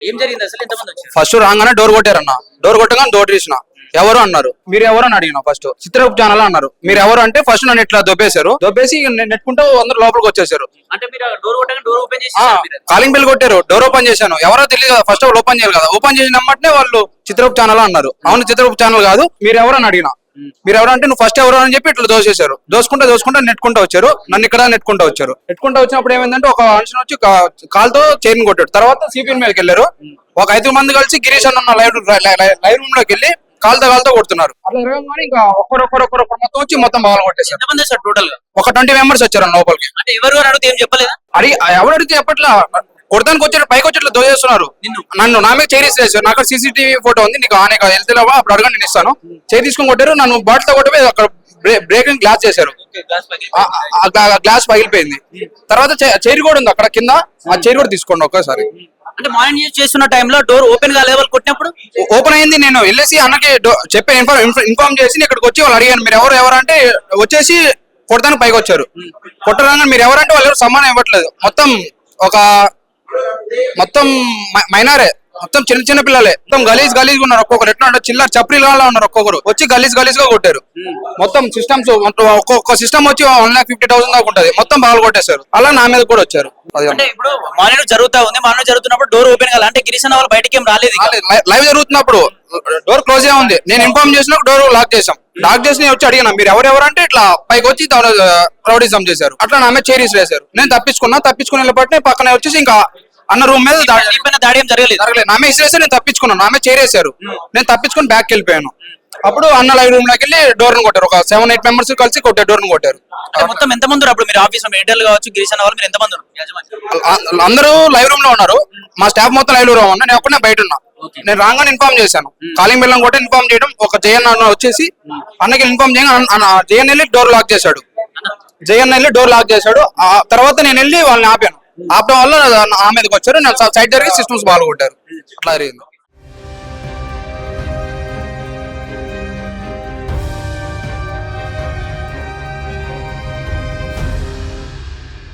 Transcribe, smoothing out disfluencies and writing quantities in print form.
ఏం జరిగింది అసలు? ఎంతమంది వచ్చారు? ఫస్ట్ రాగానే డోర్ కొట్టారన్న. డోర్ కొట్టగానే డోర్ తీసిన. ఎవరు అన్నారు. మీరు ఎవరు అని అడిగిన. ఫస్ట్ చిత్రగుప్త ఛానల్ అన్నారు. మీరు ఎవరు అంటే ఫస్ట్ నన్ను ఇట్లా దొబ్బేశారు. దొబ్బేసి నెట్టుకుంటూ అందరూ లోపలికి వచ్చేసారు. అంటే మీరు డోర్ కొట్టగానే డోర్ ఓపెన్ చేసి కాలింగ్ బెల్ కొట్టారు. డోర్ ఓపెన్ చేశాను. ఎవరో తెలియదు కదా. ఫస్ట్ ఓపెన్ చేయాలి కదా. ఓపెన్ చేసిన వెంటనే వాళ్ళు చిత్రగుప్త ఛానల్ అన్నారు. అవును చిత్రగుప్త ఛానల్ కాదు. మీరు ఎవరు అని అడిగిన. మీరు ఎవరు అంటే నువ్వు ఫస్ట్ ఎవరు అని చెప్పి ఇట్లా దోసేశారు. దోసుకుంటా నెట్టుకుంటా వచ్చారు. నన్ను ఇక్కడ నెట్టుకుంటా వచ్చారు. నెట్టుకుంటా వచ్చినప్పుడు ఏమైందంటే ఒక మనిషిని వచ్చి కాల్తో చైన్ కొట్టాడు. తర్వాత సిపిఎన్ మీదకి వెళ్ళారు. ఒక 5 మంది కలిసి గిరీష్ అన్న లైవ్ రూమ్ లోకి వెళ్ళి కాలుతో కొడుతున్నారు. అట్లా జరగగానే ఇంకా ఒక్కరొక్కరు మొత్తం వచ్చి మొత్తం బాగా కొట్టేశారు. ఎంతమంది వచ్చారు టోటల్ గా? ఒక 20 మెంబర్స్ వచ్చారు లోపలికి. అంటే ఎవరు అడిగితే ఏం చెప్పలేదా? ఎవరు అడిగితే చెప్పట్లా. కొడతానికి వచ్చారు. పైకి వచ్చి దోచేస్తున్నారు. నన్ను నా మీద చైరీస్ వేసారు. నాకు సీసీటీవీ ఫోటో ఉంది. నీకు వెళ్తేలావా అప్పుడు అడగండి నేను ఇస్తాను. చేయి తీసుకొని కొట్టారు. నన్ను బాటిల్తో కొట్టి అక్కడ బ్రేకింగ్ గ్లాస్ చేశారు. గ్లాస్ పగిలిపోయింది. తర్వాత చైర్ కూడా ఉంది అక్కడ కింద. ఆ చైర్ కూడా తీసుకోండి ఒక్కసారి. అంటే మార్నింగ్ యూజ్ చేస్తున్న టైంలో డోర్ ఓపెన్ గా లెవెల్ కొట్టినప్పుడు ఓపెన్ అయింది. నేను వెళ్ళేసి అన్నకి చెప్పే ఇన్ఫార్మ్ చేసి ఇక్కడికి వచ్చి వాళ్ళు అడిగాను. మీరు ఎవరు అంటే వచ్చేసి కొడతానికి పైకి వచ్చారు. కొట్టడానికి మీరు ఎవరంటే వాళ్ళు ఎవరు సమానం ఇవ్వట్లేదు. మొత్తం మైనారే. మొత్తం చిన్న పిల్లలే. మొత్తం గలీజ్ ఉన్నారు. ఒక్కొక్కరు ఎట్లా అంటే చిల్లర చప్రీలా ఉన్నారు. ఒక్కొక్కరు వచ్చి గలీజ్ గా కొట్టారు. మొత్తం సిస్టమ్స్ ఒక్కొక్క సిస్టమ్ వచ్చి 1,50,000 దాకా ఉంటది. మొత్తం బాగా కొట్టేశారు. అలా నా మీద కూడా వచ్చారు. అంటే ఇప్పుడు మార్నింగ్ జరుగుతా ఉంది. మార్నింగ్ జరుగుతున్నప్పుడు డోర్ ఓపెన్ కావాలి అంటే గిరీష్ అన్న వాళ్ళు బయటకి ఏం రాలేదు. లైవ్ జరుగుతున్నప్పుడు డోర్ క్లోజ్ ఉంది. నేను ఇన్ఫార్మ్ చేసినప్పుడు డోర్ లాక్ చేసాం. లాక్ చేసి నేను వచ్చి అడిగినా మీరు ఎవరెవరంటే ఇట్లా పైకి వచ్చి రౌడీజం చేశారు. అట్లా నా మీద చైరీస్ వేశారు. నేను తప్పించుకుని వెళ్ళబట్టి పక్కనే వచ్చేసి ఇంకా అన్న రూమ్ మీద దాడి ఏం జరగలేదు. నా మీద ఇసిరేసి నేను తప్పించుకున్నాను. నా మీద చేరేశారు. నేను తప్పించుకుని బ్యాక్ వెళ్ళిపోయాను. అప్పుడు అన్న లైవ్ రూమ్ లోకి వెళ్ళి డోర్ ను కొట్టారు. ఒక 7-8 మెంబర్స్ కలిసి డోర్ ను కొట్టారు. మొత్తం ఎంత మంది అప్పుడు మీరు ఆఫీస్ లో మెయింటైన్ కావచ్చు గిరీష్ అన్న వాళ్ళు మీరు ఎంత మంది? అందరూ లైవ్ రూమ్ లో ఉన్నారు. మా స్టాఫ్ మొత్తం లైవ్ రూమ్ ఉన్నా. నేను ఒక్కనే బయట ఉన్నా. నేను రాగానే ఇన్ఫార్మ్ చేశాను. కాలింగ్ బెల్లం కూడా ఇన్ఫార్మ్ చేయడం. ఒక జయన్ అన్న వచ్చేసి అన్నకి ఇన్ఫార్మ్ చేయగా జయన్ వెళ్ళి డోర్ లాక్ చేశాడు. తర్వాత నేను వెళ్ళి వాళ్ళని ఆపాను. ఆపడం వల్ల ఆ మీదకి వచ్చారు. నేను సైడ్ జరిగి సిస్టమ్స్ బాగా కొట్టారు. అట్లా జరిగింది.